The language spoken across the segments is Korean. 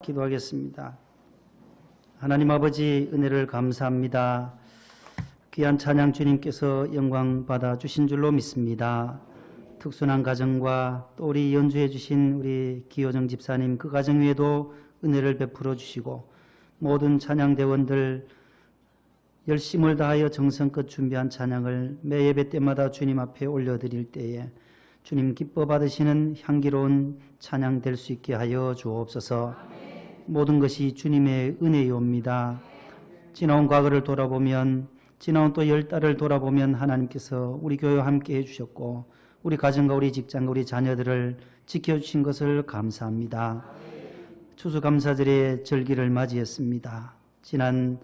기도하겠습니다. 하나님 아버지, 은혜를 감사합니다. 귀한 찬양 주님께서 영광 받아 주신 줄로 믿습니다. 특순한 가정과 또 우리 연주해 주신 우리 기호정 집사님 그 가정 위에도 은혜를 베풀어 주시고, 모든 찬양대원들 열심을 다하여 정성껏 준비한 찬양을 매 예배 때마다 주님 앞에 올려드릴 때에 주님 기뻐 받으시는 향기로운 찬양 될 수 있게 하여 주옵소서. 모든 것이 주님의 은혜이옵니다. 지나온 과거를 돌아보면, 지나온 또 10달을 돌아보면 하나님께서 우리 교회와 함께 해주셨고, 우리 가정과 우리 직장과 우리 자녀들을 지켜주신 것을 감사합니다. 추수감사절의 절기를 맞이했습니다. 지난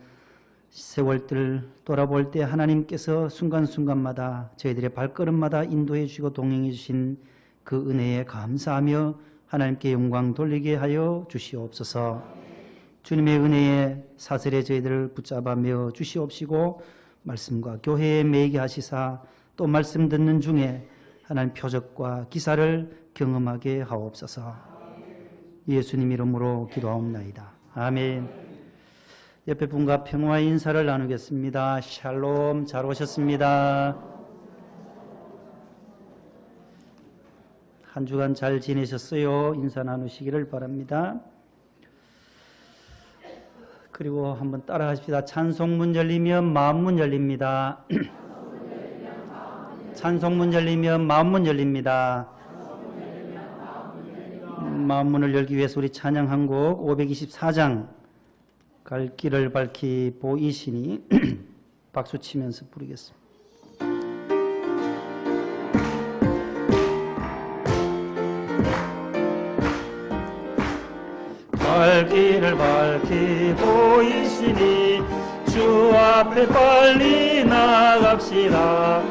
세월들 돌아볼 때 하나님께서 순간순간마다 저희들의 발걸음마다 인도해 주시고 동행해 주신 그 은혜에 감사하며 하나님께 영광 돌리게 하여 주시옵소서. 주님의 은혜에 사슬에 저희들을 붙잡아 메어 주시옵시고, 말씀과 교회에 매이게 하시사 또 말씀 듣는 중에 하나님 표적과 기사를 경험하게 하옵소서. 예수님 이름으로 기도하옵나이다. 아멘. 옆에 분과 평화의 인사를 나누겠습니다. 샬롬. 잘 오셨습니다. 한 주간 잘 지내셨어요? 인사 나누시기를 바랍니다. 그리고 한번 따라 하십시다. 찬송문 열리면 마음문 열립니다. 찬송문 열리면 마음문 열립니다. 마음문을 열기 위해서 우리 찬양 한 곡 524장 갈 길을 밝히 보이시니 박수 치면서 부르겠습니다. 갈 길을 밝히 보이시니 주 앞에 빨리 나갑시다.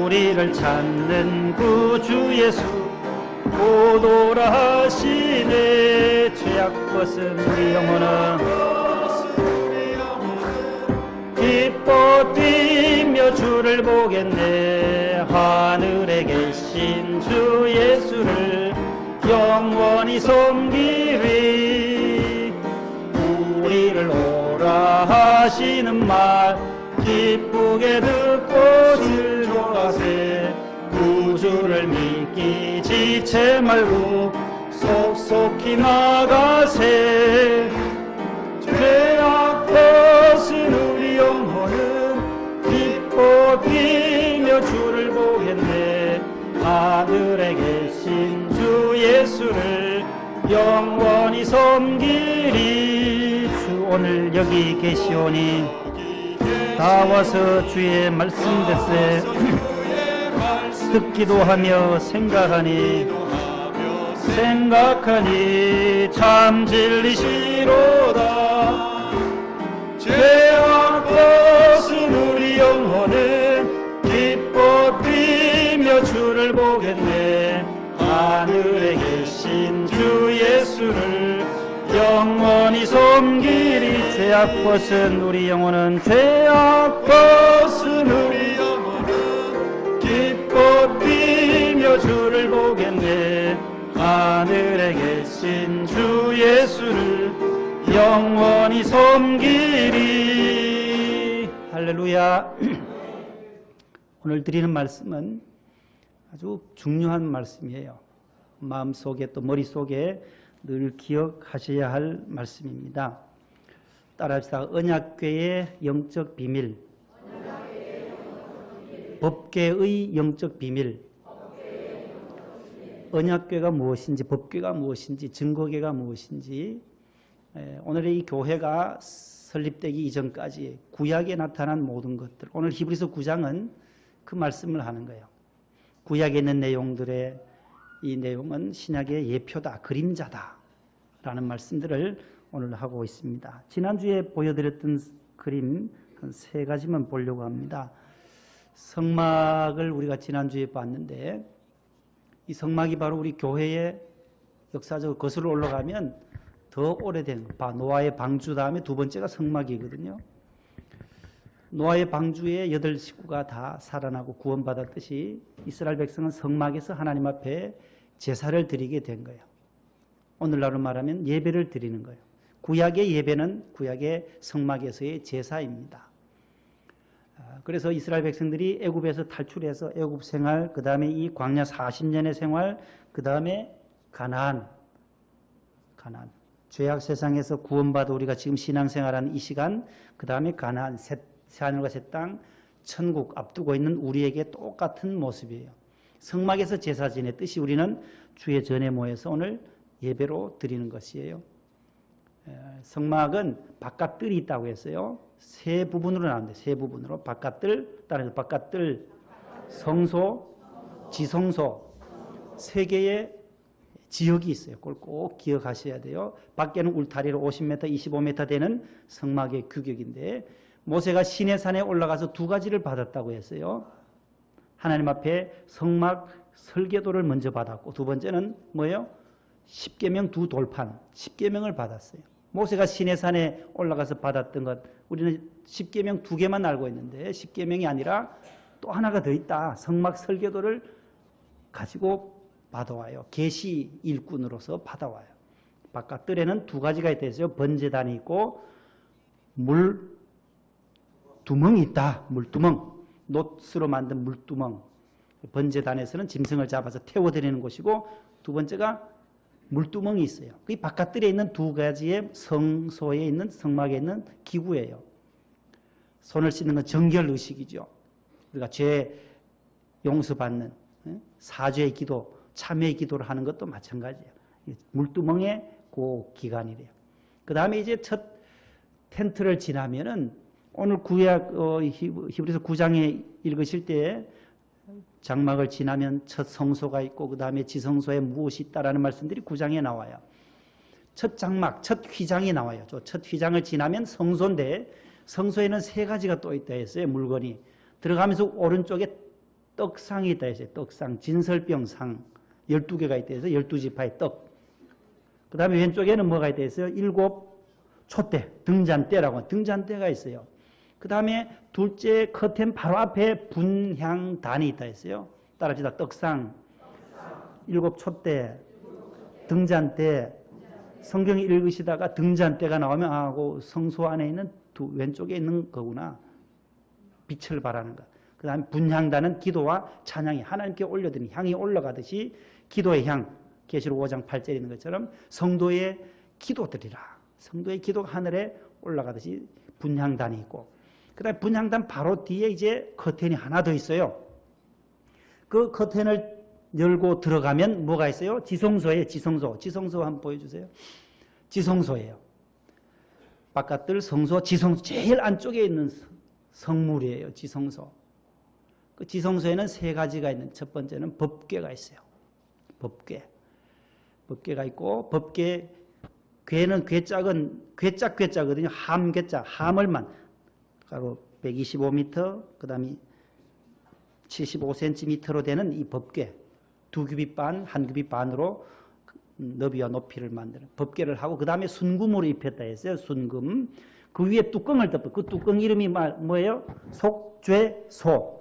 우리를 찾는 구주 예수 오도라 하시네. 죄악 벗은 우리 영혼은 기뻐 뛰며 주를 보겠네. 하늘에 계신 주 예수를 영원히 섬기리. 우리를 오라 하시는 말 기쁘게 듣고 즐거워하세. 구주를 믿기 지체 말고 속속히 나가세. 죄악 벗은 우리 영혼은 기뻐 뛰며 주를 보겠네. 하늘에 계신 주 예수를 영원히 섬기리. 주 오늘 여기 계시오니 다 와서 주의 말씀 듣세. 듣기도 하며 생각하니 참 진리시로다. 죄악 벗은 우리 영혼은 기뻐 뛰며 주를 보겠네. 하늘에 계신 주 예수를 영원히 섬기리. 죄악 벗은 우리 영혼은 죄악 벗은 우리 영혼은 기뻐 뛰며 주를 보겠네. 하늘에 계신 주 예수를 영원히 섬기리. 할렐루야. 오늘 드리는 말씀은 아주 중요한 말씀이에요. 마음속에 또 머릿속에 늘 기억하셔야 할 말씀입니다. 따라합시다. 언약궤의 영적 비밀. 법궤의 영적 비밀. 언약궤가 무엇인지, 법궤가 무엇인지, 증거궤가 무엇인지, 오늘의 이 교회가 설립되기 이전까지 구약에 나타난 모든 것들, 오늘 히브리서 9장은 그 말씀을 하는 거예요. 구약에 있는 내용들의 이 내용은 신약의 예표다, 그림자다 라는 말씀들을 오늘 하고 있습니다. 지난주에 보여드렸던 그림 한 3가지만 보려고 합니다. 성막을 우리가 지난주에 봤는데, 이 성막이 바로 우리 교회의 역사적으로 거슬러 올라가면 더 오래된 노아의 방주 다음에 두 번째가 성막이거든요. 노아의 방주에 8 식구가 다 살아나고 구원받았듯이 이스라엘 백성은 성막에서 하나님 앞에 제사를 드리게 된 거예요. 오늘날로 말하면 예배를 드리는 거예요. 구약의 예배는 구약의 성막에서의 제사입니다. 그래서 이스라엘 백성들이 애굽에서 탈출해서 애굽 생활, 그 다음에 이 광야 40년의 생활, 그 다음에 가나안. 죄악 세상에서 구원받아 우리가 지금 신앙생활하는 이 시간, 그 다음에 가나안, 새하늘과 새 땅, 천국 앞두고 있는 우리에게 똑같은 모습이에요. 성막에서 제사 지냈듯이 우리는 주의 전에 모여서 오늘 예배로 드리는 것이에요. 성막은 바깥뜰이 있다고 했어요. 세 부분으로 나오는데 세 부분으로 바깥뜰, 따라서 바깥뜰, 성소, 지성소 세 개의 지역이 있어요. 그걸 꼭 기억하셔야 돼요. 밖에는 울타리로 50m, 25m 되는 성막의 규격인데 모세가 시내산에 올라가서 두 가지를 받았다고 했어요. 하나님 앞에 성막 설계도를 먼저 받았고 두 번째는 뭐예요? 십계명 두 돌판, 십계명을 받았어요. 모세가 시내산에 올라가서 받았던 것, 우리는 십계명 두 개만 알고 있는데 십계명이 아니라 또 하나가 더 있다. 성막 설계도를 가지고 받아와요. 계시 일꾼으로서 받아와요. 바깥뜰에는 두 가지가 있다 했어요. 번제단이 있고 물두멍이 있다. 물두멍. 놋으로 만든 물두멍. 번제단에서는 짐승을 잡아서 태워드리는 곳이고 두 번째가 물두멍이 있어요. 이 바깥뜰에 있는 두 가지의 성소에 있는 성막에 있는 기구예요. 손을 씻는 건 정결의식이죠. 우리가 죄 용서받는 사죄의 기도, 참회의 기도를 하는 것도 마찬가지예요. 물두멍의 그 기간이래요. 그 다음에 이제 첫 텐트를 지나면은 오늘 구약 히브리서 9장에 읽으실 때 장막을 지나면 첫 성소가 있고 그 다음에 지성소에 무엇이 있다라는 말씀들이 9장에 나와요. 첫 장막, 첫 휘장이 나와요. 첫 휘장을 지나면 성소인데 성소에는 세 가지가 또 있다 했어요. 물건이. 들어가면서 오른쪽에 떡상이 있다 했어요. 떡상, 진설병상 12개가 있다 해서 12지파의 떡. 그 다음에 왼쪽에는 뭐가 있다 했어요? 7 촛대, 등잔대라고 등잔대가 있어요. 그 다음에 둘째 커튼 바로 앞에 분향단이 있다 했어요. 따라합시다. 떡상, 7 촛대, 등잔대. 성경 읽으시다가 등잔대가 나오면 아, 그 성소 안에 있는 왼쪽에 있는 거구나. 빛을 발하는 것. 그 다음에 분향단은 기도와 찬양이 하나님께 올려드리는 향이 올라가듯이 기도의 향, 계시록 5장 8절에 있는 것처럼 성도의 기도드리라. 성도의 기도가 하늘에 올라가듯이 분향단이 있고 그 다음에 분향단 바로 뒤에 이제 커튼이 하나 더 있어요. 그 커튼을 열고 들어가면 뭐가 있어요? 지성소예요. 지성소. 지성소 한번 보여주세요. 지성소예요. 바깥들 성소, 지성소 제일 안쪽에 있는 성물이에요. 지성소. 그 지성소에는 세 가지가 있는 첫 번째는 법궤가 있어요. 법궤가 있고 법궤 궤는 괴짝거든요. 함괴짝, 함을만 가로 125m, 그 다음에 75cm로 되는 이 법궤 두 규빗 반, 한 규빗 반으로 너비와 높이를 만드는 법궤를 하고 그 다음에 순금으로 입혔다 했어요. 순금. 그 위에 뚜껑을 덮어. 그 뚜껑 이름이 뭐예요? 속죄소.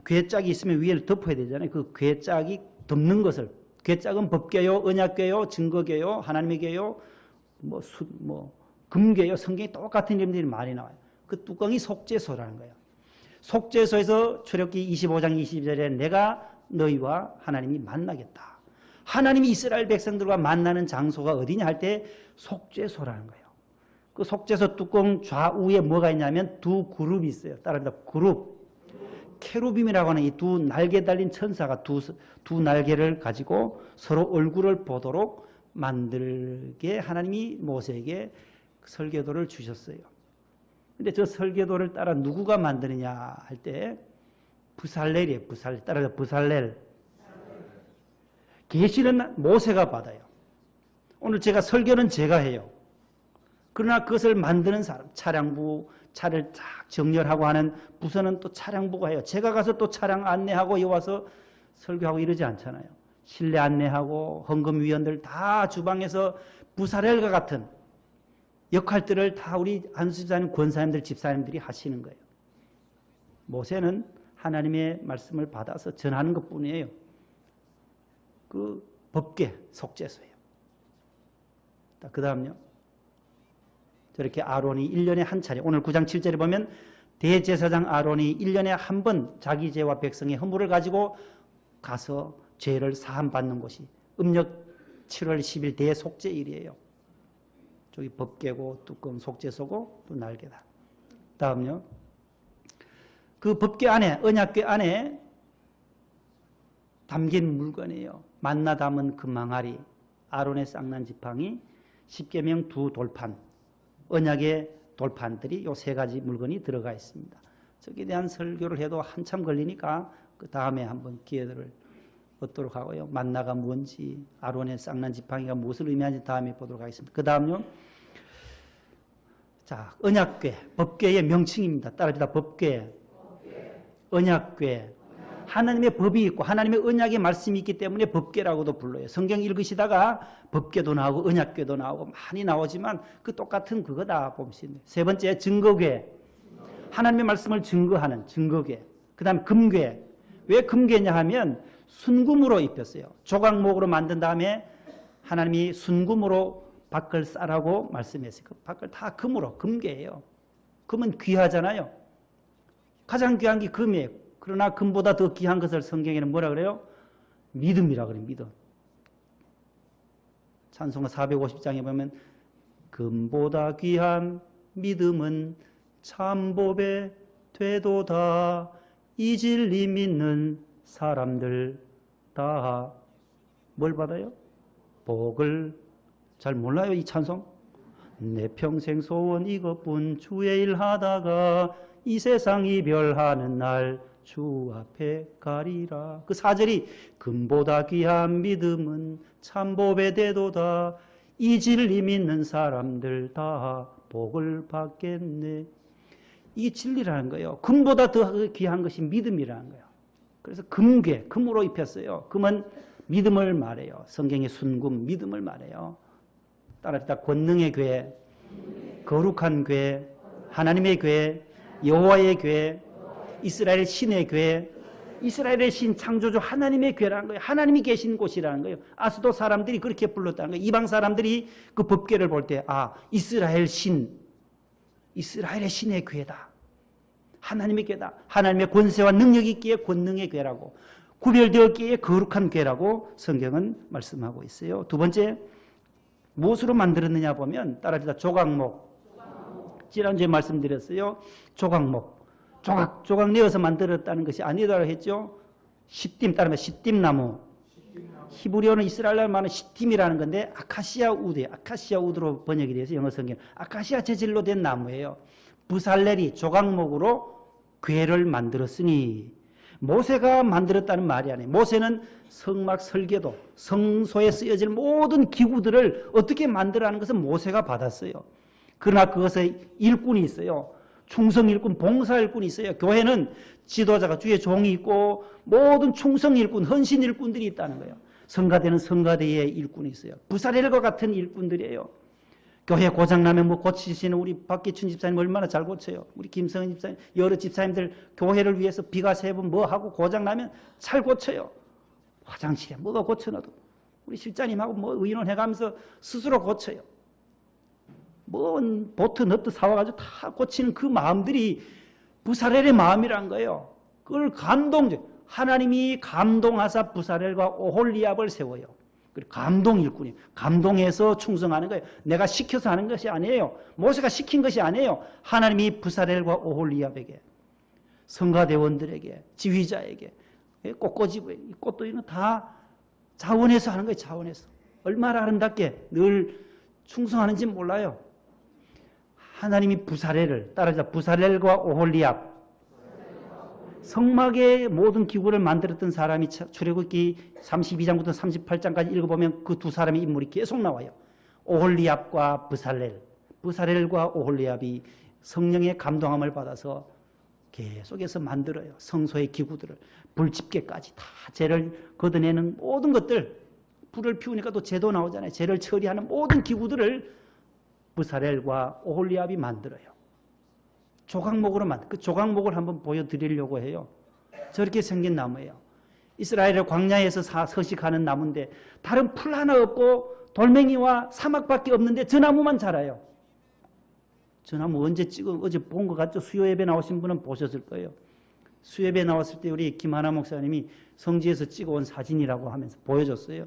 괴짝이 있으면 위에를 덮어야 되잖아요. 그 괴짝이 덮는 것을. 괴짝은 법궤요, 언약궤요, 증거궤요, 하나님의 궤요, 금궤요. 성경에 똑같은 이름들이 많이 나와요. 그 뚜껑이 속죄소라는 거예요. 속죄소에서 출애굽기 25장 22절에 내가 너희와 하나님이 만나겠다. 하나님이 이스라엘 백성들과 만나는 장소가 어디냐 할 때 속죄소라는 거예요. 그 속죄소 뚜껑 좌우에 뭐가 있냐면 두 그룹이 있어요. 따라합니다. 그룹. 케루빔이라고 하는 이 두 날개 달린 천사가 두 날개를 가지고 서로 얼굴을 보도록 만들게 하나님이 모세에게 설계도를 주셨어요. 근데 저 설계도를 따라 누구가 만드느냐 할 때 부살렐이에요. 부살렐. 따라서 부살렐. 계시는 모세가 받아요. 오늘 제가 설교는 제가 해요. 그러나 그것을 만드는 사람, 차량부, 차를 딱 정렬하고 하는 부서는 또 차량부가 해요. 제가 가서 또 차량 안내하고 여기 와서 설교하고 이러지 않잖아요. 실내 안내하고 헌금위원들 다 주방에서 부살렐과 같은 역할들을 다 우리 안수집사님, 권사님들, 집사님들이 하시는 거예요. 모세는 하나님의 말씀을 받아서 전하는 것뿐이에요. 그 법궤, 속죄소예요. 그 다음요. 저렇게 아론이 1년에 한 차례, 오늘 9장 7절에 보면 대제사장 아론이 1년에 한 번 자기 죄와 백성의 허물을 가지고 가서 죄를 사함받는 곳이 음력 7월 10일 대속죄일이에요. 저기 법궤고 뚜껑 속죄소고 또 날개다. 다음요. 그 법궤 안에, 언약궤 안에 담긴 물건이에요. 만나 담은 그 망아리, 아론의 쌍난 지팡이, 십계명 두 돌판, 언약의 돌판들이 요 세 가지 물건이 들어가 있습니다. 저기에 대한 설교를 해도 한참 걸리니까 그 다음에 한번 기회를 얻도록 하고요. 만나가 뭔지, 아론의 쌍난 지팡이가 무엇을 의미하는지 다음에 보도록 하겠습니다. 그 다음요. 자, 언약궤, 법궤의 명칭입니다. 따라합시다. 법궤, 언약궤. 하나님의 법이 있고 하나님의 언약의 말씀이 있기 때문에 법궤라고도 불러요. 성경 읽으시다가 법궤도 나오고 언약궤도 나오고 많이 나오지만 그 똑같은 그거다 보시면. 세 번째, 증거궤. 하나님의 말씀을 증거하는 증거궤. 그 다음 금궤. 왜 금궤냐 하면 순금으로 입혔어요. 조각목으로 만든 다음에 하나님이 순금으로 밖을 싸라고 말씀했어요. 그 밖을 다 금으로, 금궤예요. 금은 귀하잖아요. 가장 귀한 게 금이에요. 그러나 금보다 더 귀한 것을 성경에는 뭐라 그래요? 믿음이라 그래요. 믿음. 찬송가 450장에 보면 금보다 귀한 믿음은 참보배 되도다. 이 진리 믿는 사람들 다 뭘 받아요? 복을. 잘 몰라요 이 찬송? 내 평생 소원 이것뿐 주의 일 하다가 이 세상 이별하는 날 주 앞에 가리라. 그 4절이 금보다 귀한 믿음은 참보배 되도다. 이 진리 믿는 사람들 다 복을 받겠네. 이게 진리라는 거예요. 금보다 더 귀한 것이 믿음이라는 거예요. 그래서 금궤, 금으로 입혔어요. 금은 믿음을 말해요. 성경의 순금, 믿음을 말해요. 따라합시다. 권능의 궤, 거룩한 궤, 하나님의 궤, 여호와의 궤, 이스라엘 신의 궤, 이스라엘의 신 창조주 하나님의 궤라는 거예요. 하나님이 계신 곳이라는 거예요. 아스도 사람들이 그렇게 불렀다는 거예요. 이방 사람들이 그 법궤를 볼 때 이스라엘 신, 이스라엘의 신의 궤다. 하나님의 궤다. 하나님의 권세와 능력이 있기에 권능의 궤라고, 구별되었기에 거룩한 궤라고 성경은 말씀하고 있어요. 두 번째, 무엇으로 만들었느냐 보면 따라합시다. 조각목. 지난주에 말씀드렸어요. 조각목. 조각 내어서 만들었다는 것이 아니다라고 했죠. 시딤, 따르면 시딤나무. 히브리어는 이스라엘로 말하는 시딤이라는 건데 아카시아 우드예요. 아카시아 우드로 번역이 돼서 영어 성경. 아카시아 재질로 된 나무예요. 부살렐이 조각목으로 궤를 만들었으니, 모세가 만들었다는 말이 아니에요. 모세는 성막 설계도, 성소에 쓰여질 모든 기구들을 어떻게 만들어라는 것은 모세가 받았어요. 그러나 그것의 일꾼이 있어요. 충성 일꾼, 봉사 일꾼이 있어요. 교회는 지도자가, 주의 종이 있고 모든 충성 일꾼, 헌신 일꾼들이 있다는 거예요. 성가대는 성가대의 일꾼이 있어요. 부사렐과 같은 일꾼들이에요. 교회 고장나면 뭐 고치시는 우리 박기춘 집사님 얼마나 잘 고쳐요. 우리 김성은 집사님, 여러 집사님들 교회를 위해서 비가 새면 뭐 하고 고장나면 잘 고쳐요. 화장실에 뭐가 고쳐놔도 우리 실장님하고 뭐 의논해가면서 스스로 고쳐요. 뭐 보트 너트 사와가지고 다 고치는 그 마음들이 부사렐의 마음이란 거예요. 그걸 하나님이 감동하사 부사렐과 오홀리압을 세워요. 감동 일꾼이에요. 감동해서 충성하는 거예요. 내가 시켜서 하는 것이 아니에요. 모세가 시킨 것이 아니에요. 하나님이 부사렐과 오홀리압에게, 성가대원들에게, 지휘자에게, 꽃꽂이부에, 꽃도 이거 다 자원해서 하는 거예요. 자원해서. 얼마나 아름답게 늘 충성하는지 몰라요. 하나님이 부사렐을 따라서 부사렐과 오홀리압, 성막의 모든 기구를 만들었던 사람이 출애굽기 32장부터 38장까지 읽어보면 그 두 사람의 인물이 계속 나와요. 오홀리압과 부살렐, 부살렐과 오홀리압이 성령의 감동함을 받아서 계속해서 만들어요. 성소의 기구들을, 불집게까지 다 죄를 걷어내는 모든 것들, 불을 피우니까 또 죄도 나오잖아요. 죄를 처리하는 모든 기구들을 부살렐과 오홀리압이 만들어요. 조각목으로 그 조각목을 한번 보여드리려고 해요. 저렇게 생긴 나무예요. 이스라엘의 광야에서 서식하는 나무인데 다른 풀 하나 없고 돌멩이와 사막밖에 없는데 저 나무만 자라요. 저 나무 언제 찍어? 어제 본 것 같죠? 수요 예배 나오신 분은 보셨을 거예요. 수요 예배 나왔을 때 우리 김하나 목사님이 성지에서 찍어온 사진이라고 하면서 보여줬어요.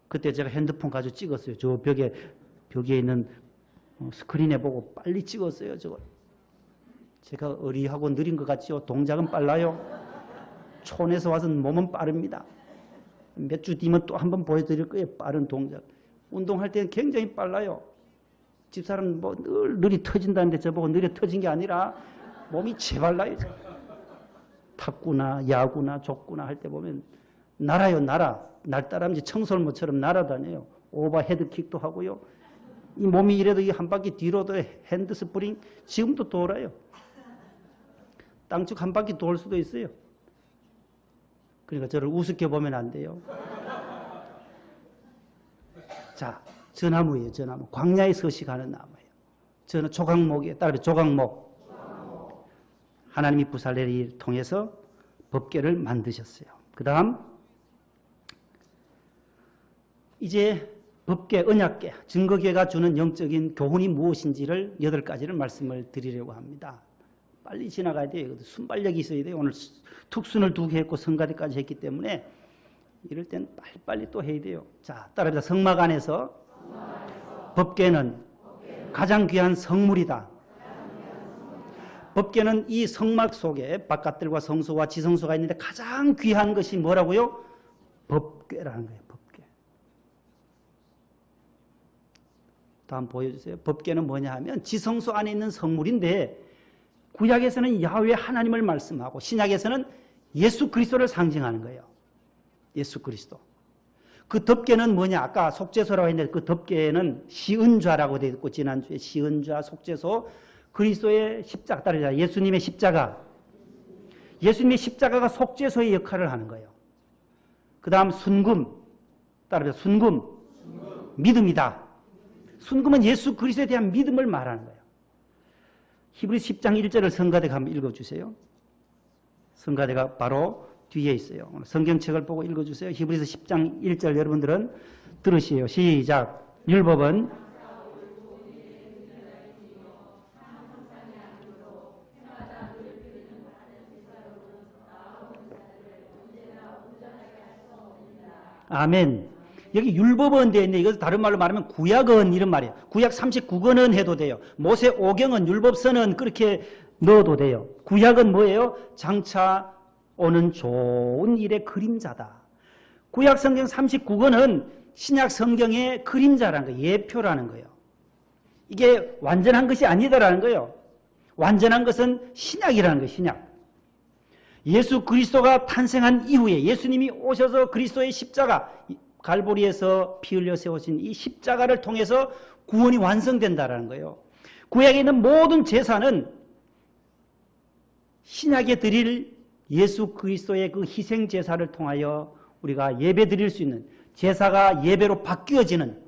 그때 제가 핸드폰 가지고 찍었어요. 저 벽에 있는 스크린에 보고 빨리 찍었어요. 저거. 제가 어리하고 느린 것 같죠? 동작은 빨라요. 촌에서 와서 몸은 빠릅니다. 몇 주 뒤면 또 한 번 보여드릴 거예요. 빠른 동작. 운동할 때는 굉장히 빨라요. 집사람 뭐 늘 느리 터진다는데 저보고 느리 터진 게 아니라 몸이 재발라요. 탁구나 야구나 족구나 할 때 보면 날아요. 날따라면서 청설모처럼 날아다녀요. 오버 헤드킥도 하고요. 이 몸이 이래도 한 바퀴 뒤로도 핸드 스프링 지금도 돌아요. 땅쭉 한 바퀴 돌 수도 있어요. 그러니까 저를 우습게 보면 안 돼요. 자, 저 나무예요. 저 나무. 광야에 서식하는 나무예요. 저는 조각목이에요. 따라 조각목. 하나님이 부살레를 통해서 법궤를 만드셨어요. 그 다음 이제 법궤, 언약궤, 증거궤가 주는 영적인 교훈이 무엇인지를 8가지를 말씀을 드리려고 합니다. 빨리 지나가야 돼요. 순발력이 있어야 돼요. 오늘 특순을 2개 했고 성가대까지 했기 때문에 이럴 땐 빨리빨리 또 해야 돼요. 자, 따라합니다. 성막 안에서 법궤는 가장 귀한 성물이다. 법궤는 이 성막 속에 바깥들과 성소와 지성소가 있는데 가장 귀한 것이 뭐라고요? 법궤라는 거예요. 법궤. 다음 보여주세요. 법궤는 뭐냐 하면 지성소 안에 있는 성물인데 구약에서는 야훼 하나님을 말씀하고 신약에서는 예수 그리스도를 상징하는 거예요. 예수 그리스도. 그 덮개는 뭐냐? 아까 속죄소라고 했는데 그 덮개는 시은좌라고 되어 있고 지난주에 시은좌, 속죄소, 그리스도의 십자가 따르자. 예수님의 십자가. 예수님의 십자가가 속죄소의 역할을 하는 거예요. 그 다음 순금. 따르자. 순금. 믿음이다. 순금은 예수 그리스도에 대한 믿음을 말하는 거예요. 히브리서 10장 1절을 성가대가 한번 읽어주세요. 성가대가 바로 뒤에 있어요. 성경책을 보고 읽어주세요. 히브리서 10장 1절 여러분들은 들으시에요. 시작. 율법은 아멘. 여기 율법은 되어 있는데 이것을 다른 말로 말하면 구약은 이런 말이에요. 구약 39권은 해도 돼요. 모세 5경은 율법서는 그렇게 넣어도 돼요. 구약은 뭐예요? 장차 오는 좋은 일의 그림자다. 구약 성경 39권은 신약 성경의 그림자라는 거예요. 예표라는 거예요. 이게 완전한 것이 아니다라는 거예요. 완전한 것은 신약이라는 거예요. 신약. 예수 그리스도가 탄생한 이후에 예수님이 오셔서 그리스도의 십자가 갈보리에서 피 흘려 세우신 이 십자가를 통해서 구원이 완성된다라는 거예요. 구약에 있는 모든 제사는 신약에 드릴 예수 그리스도의 그 희생 제사를 통하여 우리가 예배 드릴 수 있는 제사가 예배로 바뀌어지는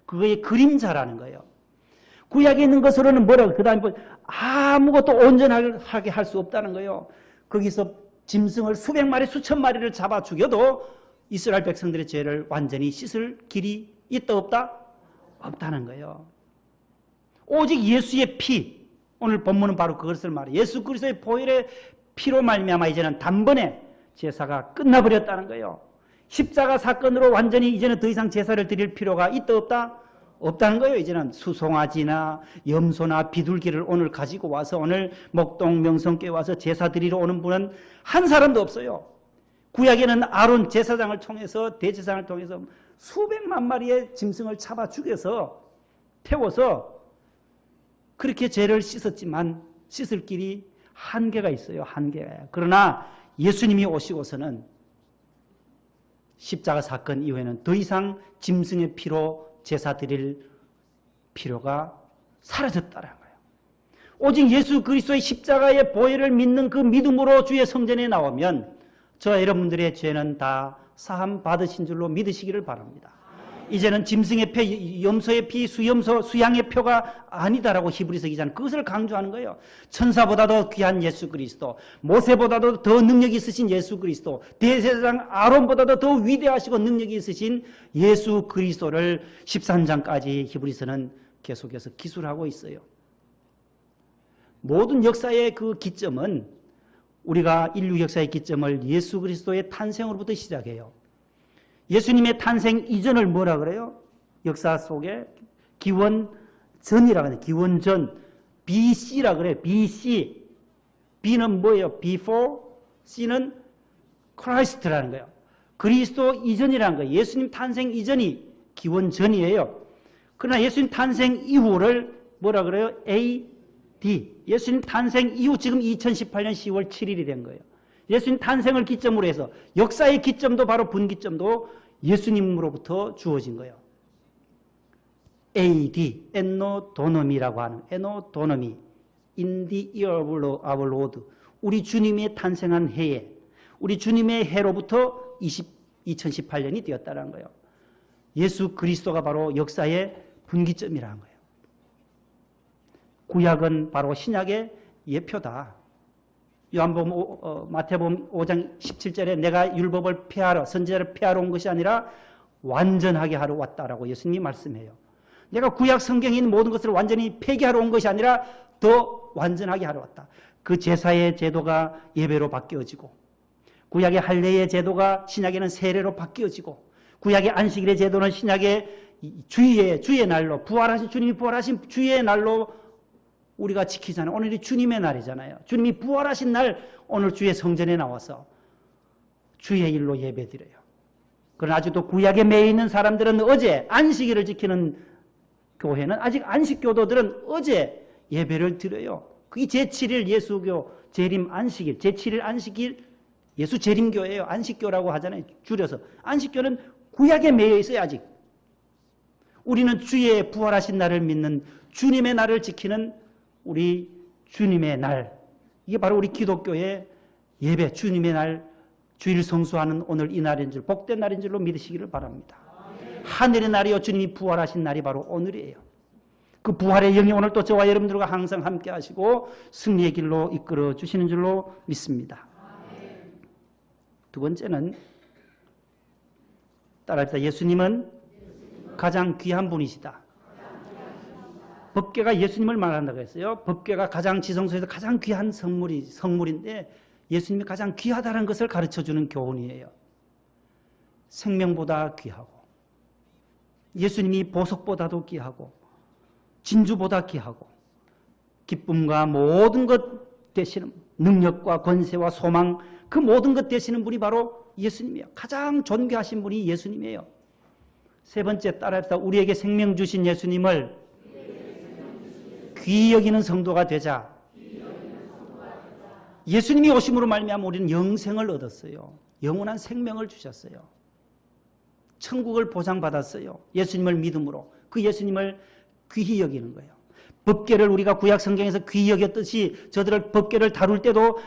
그거의 그림자라는 거예요. 구약에 있는 것으로는 뭐라고 그 다음에 아무것도 온전하게 할 수 없다는 거예요. 거기서 짐승을 수백 마리 수천 마리를 잡아 죽여도 이스라엘 백성들의 죄를 완전히 씻을 길이 있다 없다? 없다는 거예요. 오직 예수의 피, 오늘 본문은 바로 그것을 말해요. 예수 그리스도의 보혈의 피로 말미암아 이제는 단번에 제사가 끝나버렸다는 거예요. 십자가 사건으로 완전히 이제는 더 이상 제사를 드릴 필요가 있다 없다? 없다는 거예요. 이제는 수송아지나 염소나 비둘기를 오늘 가지고 와서 오늘 목동 명성교회 와서 제사 드리러 오는 분은 한 사람도 없어요. 구약에는 아론 제사장을 통해서 대제사장을 통해서 수백만 마리의 짐승을 잡아 죽여서 태워서 그렇게 죄를 씻었지만 씻을 길이 한계가 있어요. 한계가. 그러나 예수님이 오시고서는 십자가 사건 이후에는 더 이상 짐승의 피로 제사 드릴 필요가 사라졌다는 거예요. 오직 예수 그리스도의 십자가의 보혈을 믿는 그 믿음으로 주의 성전에 나오면 저와 여러분들의 죄는 다 사함 받으신 줄로 믿으시기를 바랍니다. 이제는 짐승의 표, 염소의 피, 수염소, 수양의 표가 아니다라고 히브리서 기자는 그것을 강조하는 거예요. 천사보다도 귀한 예수 그리스도, 모세보다도 더 능력이 있으신 예수 그리스도, 대제사장 아론보다도 더 위대하시고 능력이 있으신 예수 그리스도를 13장까지 히브리서는 계속해서 기술하고 있어요. 모든 역사의 그 기점은, 우리가 인류 역사의 기점을 예수 그리스도의 탄생으로부터 시작해요. 예수님의 탄생 이전을 뭐라 그래요? 역사 속에 기원전이라 그래요. 기원전, BC라 그래요. BC. B는 뭐예요? Before, C는 Christ라는 거예요. 그리스도 이전이라는 거예요. 예수님 탄생 이전이 기원전이에요. 그러나 예수님 탄생 이후를 뭐라 그래요? AD. 예수님 탄생 이후 지금 2018년 10월 7일이 된 거예요. 예수님 탄생을 기점으로 해서 역사의 기점도 바로 분기점도 예수님으로부터 주어진 거예요. AD, 에노도노미라고 하는, 에노도노미, in the year of our Lord. 우리 주님이 탄생한 해에, 우리 주님의 해로부터 2018년이 되었다는 거예요. 예수 그리스도가 바로 역사의 분기점이라는 거예요. 구약은 바로 신약의 예표다. 요한복음 마태복음 5장 17절에 내가 율법을 폐하러, 선지자를 폐하러 온 것이 아니라 완전하게 하러 왔다라고 예수님이 말씀해요. 내가 구약 성경에 있는 모든 것을 완전히 폐기하러 온 것이 아니라 더 완전하게 하러 왔다. 그 제사의 제도가 예배로 바뀌어지고, 구약의 할례의 제도가 신약에는 세례로 바뀌어지고, 구약의 안식일의 제도는 신약의 주의 날로, 부활하신 주님이 부활하신 주의 날로 우리가 지키잖아요. 오늘이 주님의 날이잖아요. 주님이 부활하신 날 오늘 주의 성전에 나와서 주의 일로 예배드려요. 그러나 아직도 구약에 매여 있는 사람들은 어제 안식일을 지키는 교회는, 아직 안식교도들은 어제 예배를 드려요. 그게 제7일 예수교 재림 안식일, 제7일 안식일 예수 재림교예요. 안식교라고 하잖아요. 줄여서. 안식교는 구약에 매여 있어요. 아직. 우리는 주의 부활하신 날을 믿는, 주님의 날을 지키는 우리 주님의 날, 이게 바로 우리 기독교의 예배, 주님의 날, 주일 성수하는 오늘 이 날인 줄, 복된 날인 줄로 믿으시기를 바랍니다. 하늘의 날이요, 주님이 부활하신 날이 바로 오늘이에요. 그 부활의 영이 오늘 또 저와 여러분들과 항상 함께 하시고 승리의 길로 이끌어 주시는 줄로 믿습니다. 두 번째는 따라합시다. 예수님은 가장 귀한 분이시다. 법궤가 예수님을 말한다고 했어요. 법궤가 가장 지성소에서 가장 귀한 성물인데 예수님이 가장 귀하다는 것을 가르쳐주는 교훈이에요. 생명보다 귀하고, 예수님이 보석보다도 귀하고, 진주보다 귀하고, 기쁨과 모든 것 되시는, 능력과 권세와 소망, 그 모든 것 되시는 분이 바로 예수님이에요. 가장 존귀하신 분이 예수님이에요. 세 번째 따라합시다. 우리에게 생명 주신 예수님을 귀히 여기는 성도가 되자. 예수님이 오심으로 말미암아 우리는 영생을 얻었어요. 영원한 생명을 주셨어요. 천국을 보장받았어요. 예수님을 믿음으로. 그 예수님을 귀히 여기는 거예요. 법궤를 우리가 구약 성경에서 귀히 여겼듯이 저들을 법궤를 다룰 때도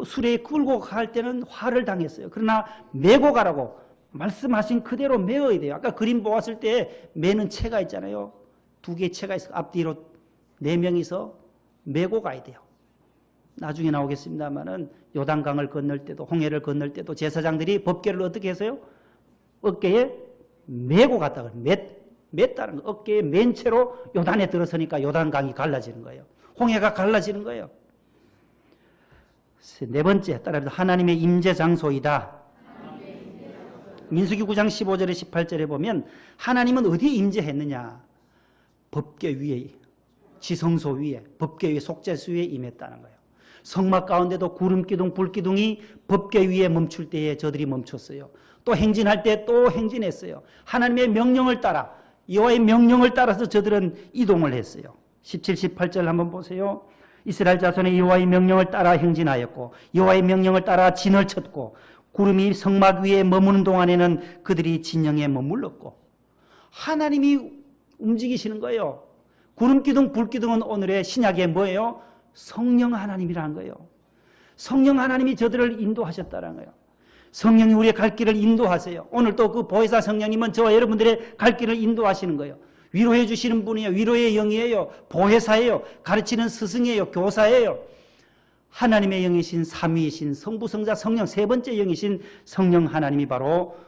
수레에 끌고 갈 때는 화를 당했어요. 그러나 메고 가라고 말씀하신 그대로 메어야 돼요. 아까 그림 보았을 때 메는 채가 있잖아요. 두 개의 채가 있어요. 앞뒤로 4명이서 메고 가야 돼요. 나중에 나오겠습니다만은 요단강을 건널 때도, 홍해를 건널 때도 제사장들이 법궤를 어떻게 했어요? 어깨에 메고 갔다가 맸다는 거. 어깨에 맨 채로 요단에 들어서니까 요단강이 갈라지는 거예요. 홍해가 갈라지는 거예요. 네 번째, 따라합니다. 하나님의 임재 장소이다. 민수기 9장 15절에 18절에 보면 하나님은 어디에 임재했느냐? 법궤 위에, 지성소 위에, 법궤 위에, 속죄소 위에 임했다는 거예요. 성막 가운데도 구름기둥, 불기둥이 법궤 위에 멈출 때에 저들이 멈췄어요. 또 행진할 때 또 행진했어요. 하나님의 명령을 따라, 여호와의 명령을 따라서 저들은 이동을 했어요. 17, 18절 한번 보세요. 이스라엘 자손의 여호와의 명령을 따라 행진하였고 여호와의 명령을 따라 진을 쳤고 구름이 성막 위에 머무는 동안에는 그들이 진영에 머물렀고. 하나님이 움직이시는 거예요. 구름기둥, 불기둥은 오늘의 신약의 뭐예요? 성령 하나님이라는 거예요. 성령 하나님이 저들을 인도하셨다는 거예요. 성령이 우리의 갈 길을 인도하세요. 오늘 또 그 보혜사 성령님은 저와 여러분들의 갈 길을 인도하시는 거예요. 위로해 주시는 분이에요. 위로의 영이에요. 보혜사예요. 가르치는 스승이에요. 교사예요. 하나님의 영이신 삼위이신 성부, 성자, 성령 세 번째 영이신 성령 하나님이 바로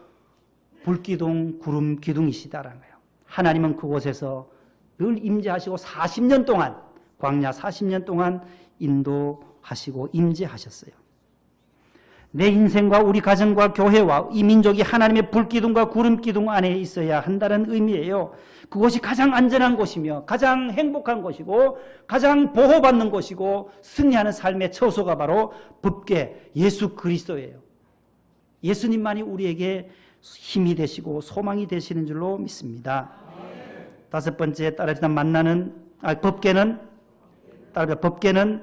불기둥, 구름 기둥이시다라는 거예요. 하나님은 그곳에서 늘 임재하시고 40년 동안 광야 40년 동안 인도하시고 임재하셨어요. 내 인생과 우리 가정과 교회와 이 민족이 하나님의 불기둥과 구름기둥 안에 있어야 한다는 의미예요. 그곳이 가장 안전한 곳이며 가장 행복한 곳이고 가장 보호받는 곳이고 승리하는 삶의 처소가 바로 법궤 예수 그리스도예요. 예수님만이 우리에게 힘이 되시고 소망이 되시는 줄로 믿습니다. 다섯 번째 따라서 법궤는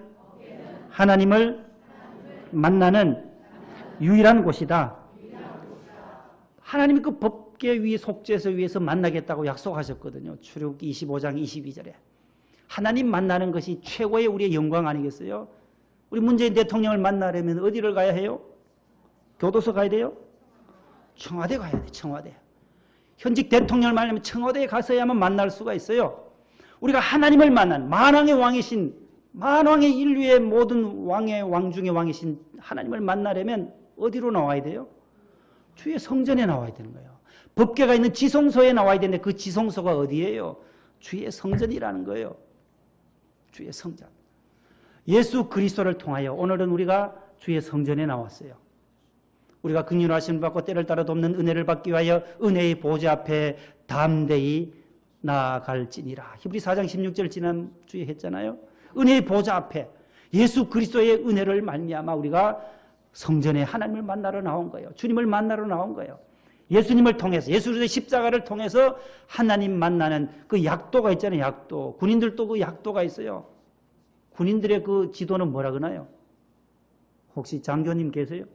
하나님을 만나는 유일한 곳이다. 하나님이 그 법궤 위 속죄서 위에서 만나겠다고 약속하셨거든요. 출애굽기 25장 22절에. 하나님 만나는 것이 최고의 우리의 영광 아니겠어요? 우리 문재인 대통령을 만나려면 어디를 가야 해요? 교도소 가야 돼요? 청와대 가야 돼요. 청와대. 현직 대통령을 만나려면 청와대에 가서야만 만날 수가 있어요. 우리가 하나님을 만난 만왕의 왕이신 만왕의 인류의 모든 왕의 왕 중의 왕이신 하나님을 만나려면 어디로 나와야 돼요? 주의 성전에 나와야 되는 거예요. 법궤가 있는 지성소에 나와야 되는데 그 지성소가 어디예요? 주의 성전이라는 거예요. 주의 성전. 예수 그리스도를 통하여 오늘은 우리가 주의 성전에 나왔어요. 우리가 긍휼하심을 받고 때를 따라 돕는 은혜를 받기 위하여 은혜의 보좌 앞에 담대히 나아갈지니라. 히브리 4장 16절 지난주에 했잖아요. 은혜의 보좌 앞에 예수 그리스도의 은혜를 말미암아 우리가 성전에 하나님을 만나러 나온 거예요. 주님을 만나러 나온 거예요. 예수님을 통해서 예수 그리스도의 십자가를 통해서 하나님 만나는 그 약도가 있잖아요. 약도. 군인들도 그 약도가 있어요. 군인들의 그 지도는 뭐라 그러나요? 혹시 장교님 계세요?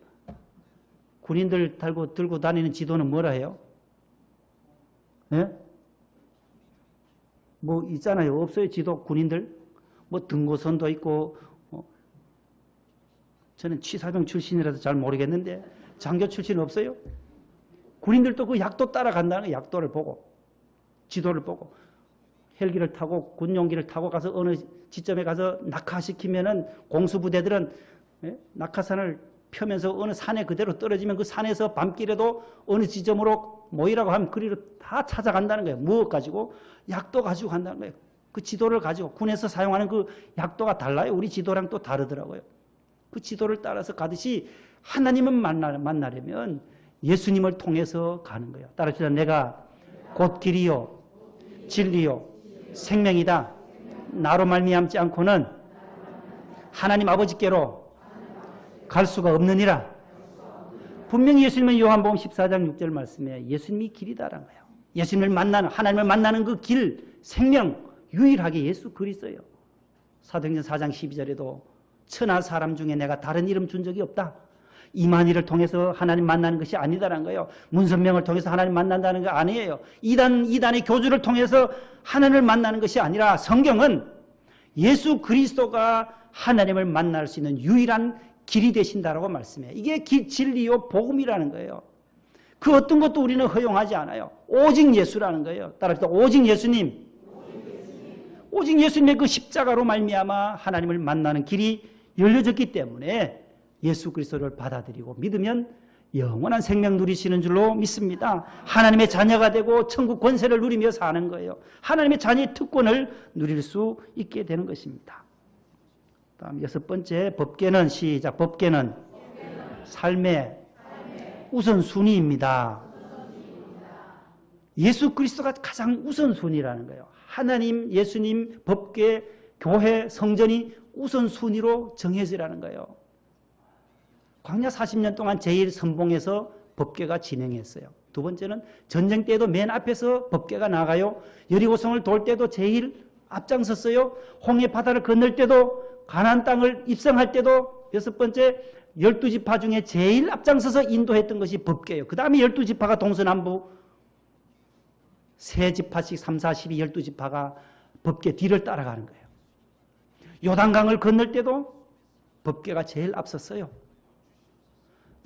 군인들 들고 다니는 지도는 뭐라 해요? 예? 뭐 있잖아요. 없어요? 지도 군인들? 뭐 등고선도 있고 저는 취사병 출신이라서 잘 모르겠는데 장교 출신 없어요? 군인들도 그 약도 따라간다는 거예요. 약도를 보고 지도를 보고 헬기를 타고 군용기를 타고 가서 어느 지점에 가서 낙하시키면은 공수부대들은 낙하산을 펴면서 어느 산에 그대로 떨어지면 그 산에서 밤길에도 어느 지점으로 모이라고 하면 그리로 다 찾아간다는 거예요. 무엇 가지고? 약도 가지고 간다는 거예요. 그 지도를 가지고 군에서 사용하는 그 약도가 달라요. 우리 지도랑 또 다르더라고요. 그 지도를 따라서 가듯이 하나님을 만나려면 예수님을 통해서 가는 거예요. 따라서 내가 곧 길이요 진리요 생명이다. 나로 말미암지 않고는 하나님 아버지께로 갈 수가 없느니라. 분명히 예수님은 요한복음 14장 6절 말씀에 예수님이 길이다라는 거예요. 예수님을 만나는 하나님을 만나는 그 길, 생명 유일하게 예수 그리스도예요. 사도행전 4장 12절에도 천하 사람 중에 내가 다른 이름 준 적이 없다. 이만희를 통해서 하나님 만나는 것이 아니다라는 거예요. 문선명을 통해서 하나님 만난다는 거 아니에요. 이단의 교주를 통해서 하나님을 만나는 것이 아니라 성경은 예수 그리스도가 하나님을 만날 수 있는 유일한 길이 되신다라고 말씀해요. 이게 진리요 복음이라는 거예요. 그 어떤 것도 우리는 허용하지 않아요. 오직 예수라는 거예요. 따라서 오직 예수님. 오직 예수님의 그 십자가로 말미암아 하나님을 만나는 길이 열려졌기 때문에 예수 그리스도를 받아들이고 믿으면 영원한 생명 누리시는 줄로 믿습니다. 하나님의 자녀가 되고 천국 권세를 누리며 사는 거예요. 하나님의 자녀의 특권을 누릴 수 있게 되는 것입니다. 다음 여섯 번째 법궤는 시작. 법궤는 삶의 우선순위입니다. 예수 그리스도가 가장 우선순위라는 거예요. 하나님, 예수님, 법궤, 교회, 성전이 우선순위로 정해지라는 거예요. 광야 40년 동안 제일 선봉에서 법궤가 진행했어요. 두 번째는 전쟁 때도 맨 앞에서 법궤가 나가요. 여리고성을 돌 때도 제일 앞장섰어요. 홍해 바다를 건널 때도 가나안 땅을 입성할 때도 여섯 번째 12지파 중에 제일 앞장서서 인도했던 것이 법궤예요. 그 다음에 12지파가 동서남북 세 지파씩 3, 4, 12, 12지파가 법궤 뒤를 따라가는 거예요. 요단강을 건널 때도 법궤가 제일 앞섰어요.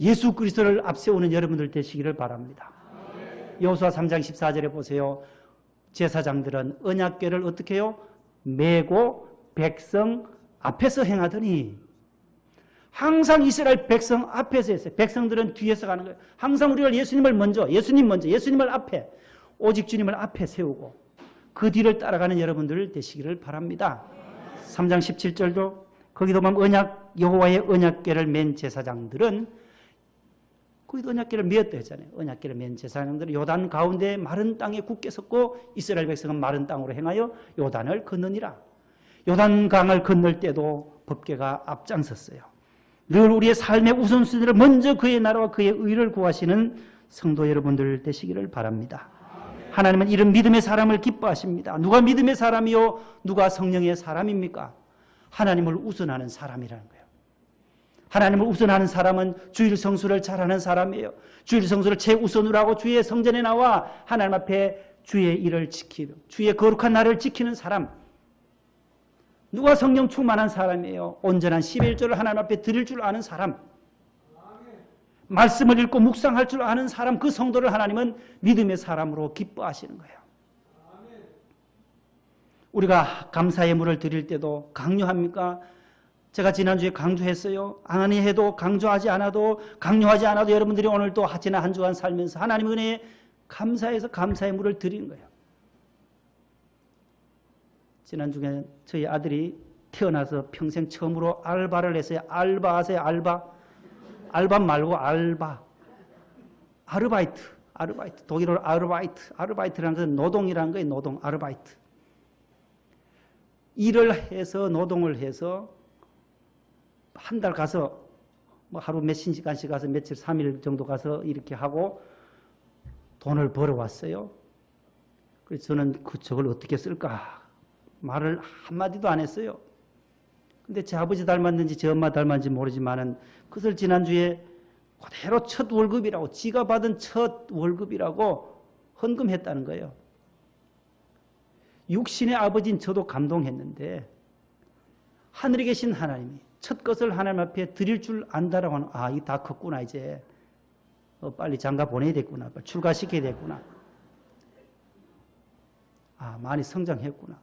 예수 그리스도를 앞세우는 여러분들 되시기를 바랍니다. 여호수아 3장 14절에 보세요. 제사장들은 언약궤를 어떻게 해요? 메고 백성 앞에서 행하더니, 항상 이스라엘 백성 앞에서 했어요. 백성들은 뒤에서 가는 거예요. 항상 우리가 예수님을 먼저, 예수님을 앞에, 오직 주님을 앞에 세우고 그 뒤를 따라가는 여러분들 되시기를 바랍니다. 3장 17절도 거기도 보면 여호와의 언약궤를 맨 제사장들은, 거기도 언약궤를 메었다 했잖아요. 언약궤를 맨 제사장들은 요단 가운데 마른 땅에 굳게 섰고 이스라엘 백성은 마른 땅으로 행하여 요단을 건너니라. 요단강을 건널 때도 법궤가 앞장섰어요. 늘 우리의 삶의 우선순위를 먼저 그의 나라와 그의 의를 구하시는 성도 여러분들 되시기를 바랍니다. 하나님은 이런 믿음의 사람을 기뻐하십니다. 누가 믿음의 사람이요? 누가 성령의 사람입니까? 하나님을 우선하는 사람이라는 거예요. 하나님을 우선하는 사람은 주일 성수를 잘하는 사람이에요. 주일 성수를 최우선으로 하고 주의 성전에 나와 하나님 앞에 주의 일을 지키고 주의 거룩한 날을 지키는 사람. 누가 성령 충만한 사람이에요? 온전한 11조를 하나님 앞에 드릴 줄 아는 사람. 말씀을 읽고 묵상할 줄 아는 사람, 그 성도를 하나님은 믿음의 사람으로 기뻐하시는 거예요. 우리가 감사의 물을 드릴 때도 강요합니까? 제가 지난주에 강조했어요. 아니 해도 강조하지 않아도, 강요하지 않아도 여러분들이 오늘 또 지난 한 주간 살면서 하나님 은혜에 감사해서 감사의 물을 드리는 거예요. 지난주에 저희 아들이 태어나서 평생 처음으로 알바를 했어요. 알바 아세요? 알바? 알바 말고 알바. 아르바이트. 독일어로 아르바이트라는 것은 노동이라는 거예요. 노동, 아르바이트. 일을 해서, 노동을 해서 한 달 가서 뭐 하루 몇십 시간씩 가서 며칠, 3일 정도 가서 이렇게 하고 돈을 벌어왔어요. 그래서 저는 저걸 어떻게 쓸까? 말을 한마디도 안 했어요. 근데 제 아버지 닮았는지 제 엄마 닮았는지 모르지만은 그것을 지난주에 그대로 첫 월급이라고, 지가 받은 첫 월급이라고 헌금했다는 거예요. 육신의 아버지인 저도 감동했는데 하늘에 계신 하나님이 첫 것을 하나님 앞에 드릴 줄 안다라고 하는, 아, 이 다 컸구나, 이제. 빨리 장가 보내야 됐구나. 출가시켜야 됐구나. 아, 많이 성장했구나.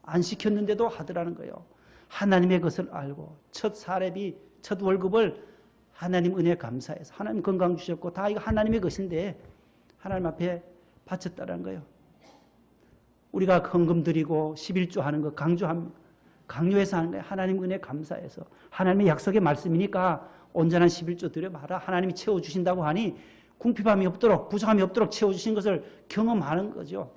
안 시켰는데도 하더라는 거예요. 하나님의 것을 알고 첫 사례비, 첫 월급을 하나님 은혜에 감사해서 하나님 건강 주셨고 다 이거 하나님의 것인데 하나님 앞에 바쳤다는 거예요. 우리가 헌금 드리고 11조 하는 거 강요해서 하는 거예요. 하나님 은혜에 감사해서. 하나님의 약속의 말씀이니까 온전한 11조 드려봐라. 하나님이 채워주신다고 하니 궁핍함이 없도록, 부족함이 없도록 채워주신 것을 경험하는 거죠.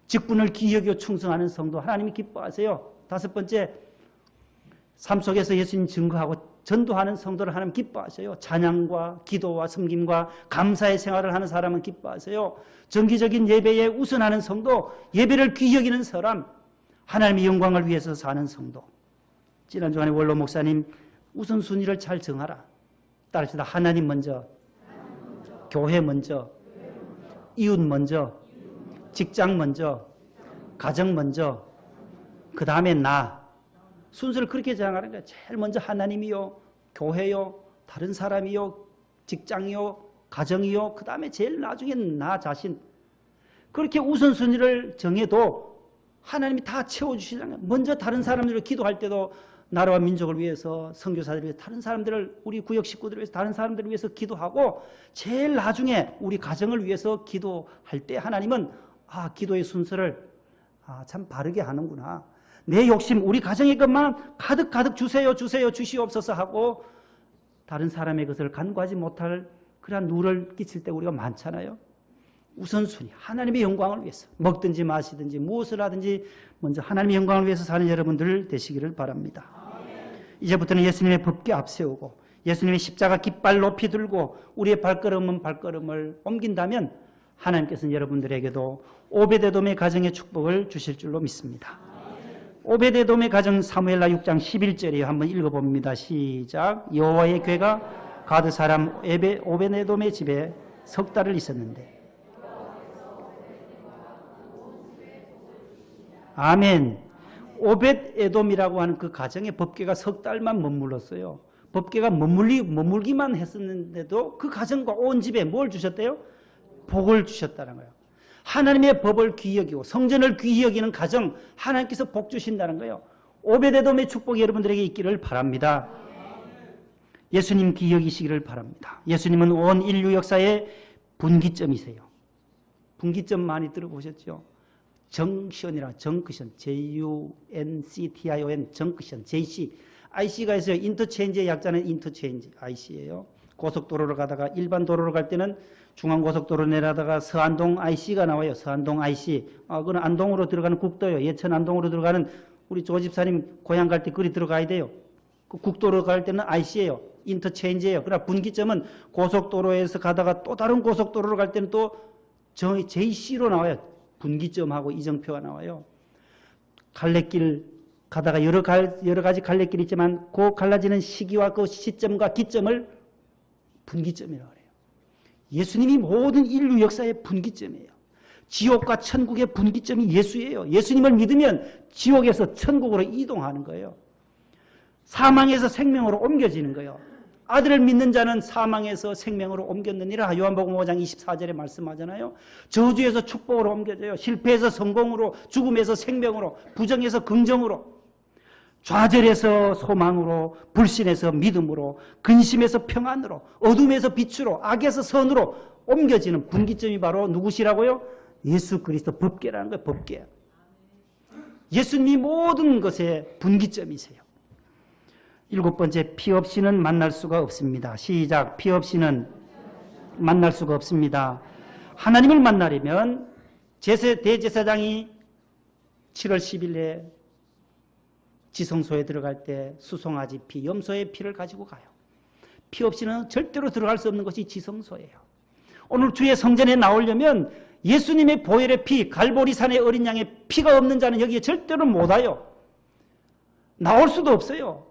직분을 기여하고 충성하는 성도 하나님이 기뻐하세요. 다섯 번째, 삶 속에서 예수님 증거하고 전도하는 성도를 하나님 기뻐하세요. 찬양과 기도와 섬김과 감사의 생활을 하는 사람은 기뻐하세요. 정기적인 예배에 우선하는 성도, 예배를 귀히 여기는 사람, 하나님의 영광을 위해서 사는 성도. 지난 주간에 원로 목사님 우선순위를 잘 정하라. 따라합시다. 하나님 먼저, 교회 먼저, 이웃 먼저, 직장 먼저, 가정 먼저, 그 다음에 나. 순서를 그렇게 정하는 거예요. 제일 먼저 하나님이요, 교회요, 다른 사람이요, 직장이요, 가정이요, 그 다음에 제일 나중엔 나 자신. 그렇게 우선순위를 정해도 하나님이 다 채워주시잖아요. 먼저 다른 사람들을 기도할 때도 나라와 민족을 위해서, 선교사들을 위해서, 다른 사람들을, 우리 구역 식구들을 위해서, 다른 사람들을 위해서 기도하고 제일 나중에 우리 가정을 위해서 기도할 때 하나님은 기도의 순서를 참 바르게 하는구나. 내 욕심, 우리 가정의 것만 가득 주시옵소서 하고 다른 사람의 것을 간과하지 못할 그러한 누를 끼칠 때 우리가 많잖아요. 우선순위, 하나님의 영광을 위해서 먹든지 마시든지 무엇을 하든지 먼저 하나님의 영광을 위해서 사는 여러분들 되시기를 바랍니다. 이제부터는 예수님의 법궤 앞세우고 예수님의 십자가 깃발 높이 들고 우리의 발걸음을 옮긴다면 하나님께서는 여러분들에게도 오베데돔의 가정의 축복을 주실 줄로 믿습니다. 오베데돔의 가정 사무엘라 6장 11절이에요. 한번 읽어봅니다. 시작. 여호와의 궤가 가드 사람 오베데돔의 집에 석 달을 있었는데. 아멘. 오벳에돔이라고 하는 그 가정의 법궤가 석 달만 머물렀어요. 법궤가 머물기만 했었는데도 그 가정과 온 집에 뭘 주셨대요? 복을 주셨다는 거예요. 하나님의 법을 귀히 여기고 성전을 귀히 여기는 가정, 하나님께서 복 주신다는 거예요. 오베데돔의 축복이 여러분들에게 있기를 바랍니다. 예수님 귀히 여기시기를 바랍니다. 예수님은 온 인류 역사의 분기점이세요. 분기점 많이 들어보셨죠? 정션이라 정크션, JUNCTION, 정크션, JC. IC가 있어요. 인터체인지의 약자는 인터체인지, IC예요. 고속도로를 가다가 일반 도로로 갈 때는 중앙고속도로 내려다가 서안동 IC가 나와요. 서안동 IC. 그건 안동으로 들어가는 국도예요. 예천 안동으로 들어가는 우리 조 집사님 고향 갈 때 그리 들어가야 돼요. 그 국도로 갈 때는 IC예요. 인터체인지예요. 그러나 분기점은 고속도로에서 가다가 또 다른 고속도로로 갈 때는 또 JC로 나와요. 분기점하고 이정표가 나와요. 갈래길 가다가 여러 가지 갈래길이 있지만 그 갈라지는 시기와 그 시점과 기점을 분기점이라고 해요. 예수님이 모든 인류 역사의 분기점이에요. 지옥과 천국의 분기점이 예수예요. 예수님을 믿으면 지옥에서 천국으로 이동하는 거예요. 사망에서 생명으로 옮겨지는 거예요. 아들을 믿는 자는 사망에서 생명으로 옮겼느니라. 요한복음 5장 24절에 말씀하잖아요. 저주에서 축복으로 옮겨져요. 실패에서 성공으로, 죽음에서 생명으로, 부정에서 긍정으로, 좌절에서 소망으로, 불신에서 믿음으로, 근심에서 평안으로, 어둠에서 빛으로, 악에서 선으로 옮겨지는 분기점이 바로 누구시라고요? 예수 그리스도 법궤라는 거예요. 법궤. 예수님이 모든 것의 분기점이세요. 7번째, 피 없이는 만날 수가 없습니다. 시작. 피 없이는 만날 수가 없습니다. 하나님을 만나려면 대제사장이 7월 10일에 지성소에 들어갈 때 수송아지 피, 염소의 피를 가지고 가요. 피 없이는 절대로 들어갈 수 없는 것이 지성소예요. 오늘 주의 성전에 나오려면 예수님의 보혈의 피, 갈보리산의 어린 양의 피가 없는 자는 여기에 절대로 못 와요. 나올 수도 없어요.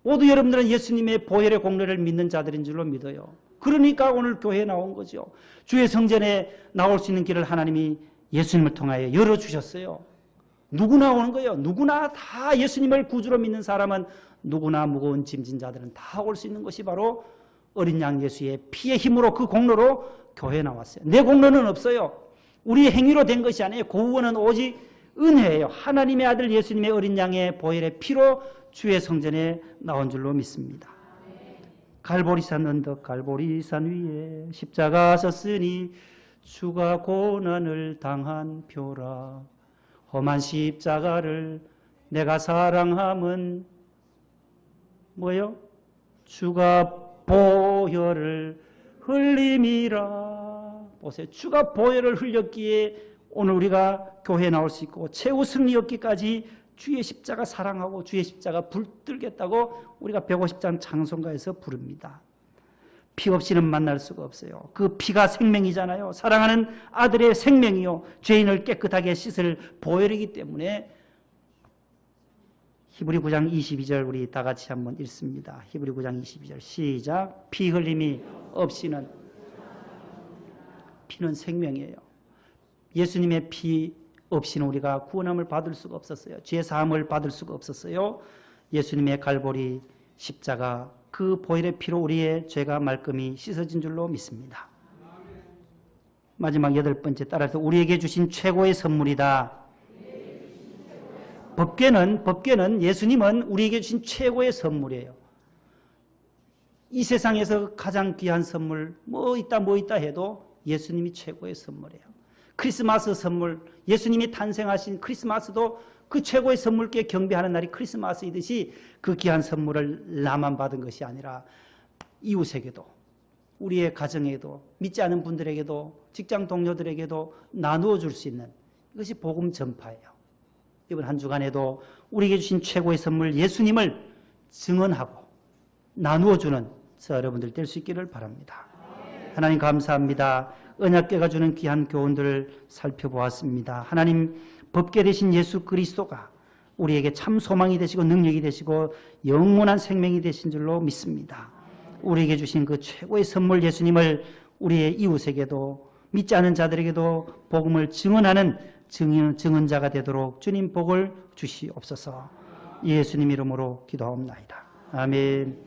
모두 여러분들은 예수님의 보혈의 공로를 믿는 자들인 줄로 믿어요. 그러니까 오늘 교회에 나온 거죠. 주의 성전에 나올 수 있는 길을 하나님이 예수님을 통하여 열어주셨어요. 누구나 오는 거예요. 누구나 다 예수님을 구주로 믿는 사람은 누구나 무거운 짐진 자들은 다 올 수 있는 것이 바로 어린 양 예수의 피의 힘으로 그 공로로 교회에 나왔어요. 내 공로는 없어요. 우리의 행위로 된 것이 아니에요. 구원은 오직 은혜예요. 하나님의 아들 예수님의 어린 양의 보혈의 피로 주의 성전에 나온 줄로 믿습니다. 갈보리산 언덕 갈보리산 위에 십자가 섰으니 주가 고난을 당한 표라. 험한 십자가를 내가 사랑함은 뭐예요? 주가 보혈을 흘림이라. 보세요. 주가 보혈을 흘렸기에 오늘 우리가 교회에 나올 수 있고 최후 승리 얻기까지 주의 십자가 사랑하고 주의 십자가 불들겠다고 우리가 150장 찬송가에서 부릅니다. 피 없이는 만날 수가 없어요. 그 피가 생명이잖아요. 사랑하는 아들의 생명이요. 죄인을 깨끗하게 씻을 보혈이기 때문에 히브리 9장 22절 우리 다 같이 한번 읽습니다. 히브리 9장 22절 시작. 피 흘림이 없이는, 피는 생명이에요. 예수님의 피 없이는 우리가 구원함을 받을 수가 없었어요. 죄 사함을 받을 수가 없었어요. 예수님의 갈보리 십자가 그 보혈의 피로 우리의 죄가 말끔히 씻어진 줄로 믿습니다. 마지막 8번째 따라서 우리에게 주신 최고의 선물이다. 법궤는 예수님은 우리에게 주신 최고의 선물이에요. 이 세상에서 가장 귀한 선물 뭐 있다 해도 예수님이 최고의 선물이에요. 크리스마스 선물, 예수님이 탄생하신 크리스마스도 그 최고의 선물께 경배하는 날이 크리스마스이듯이 그 귀한 선물을 나만 받은 것이 아니라 이웃에게도, 우리의 가정에도, 믿지 않은 분들에게도, 직장 동료들에게도 나누어 줄 수 있는 이것이 복음 전파예요. 이번 한 주간에도 우리에게 주신 최고의 선물 예수님을 증언하고 나누어 주는 저 여러분들 될 수 있기를 바랍니다. 하나님 감사합니다. 언약궤가 주는 귀한 교훈들을 살펴보았습니다. 하나님 법궤 되신 예수 그리스도가 우리에게 참 소망이 되시고 능력이 되시고 영원한 생명이 되신 줄로 믿습니다. 우리에게 주신 그 최고의 선물 예수님을 우리의 이웃에게도 믿지 않은 자들에게도 복음을 증언하는 증언자가 되도록 주님 복을 주시옵소서. 예수님 이름으로 기도하옵나이다. 아멘.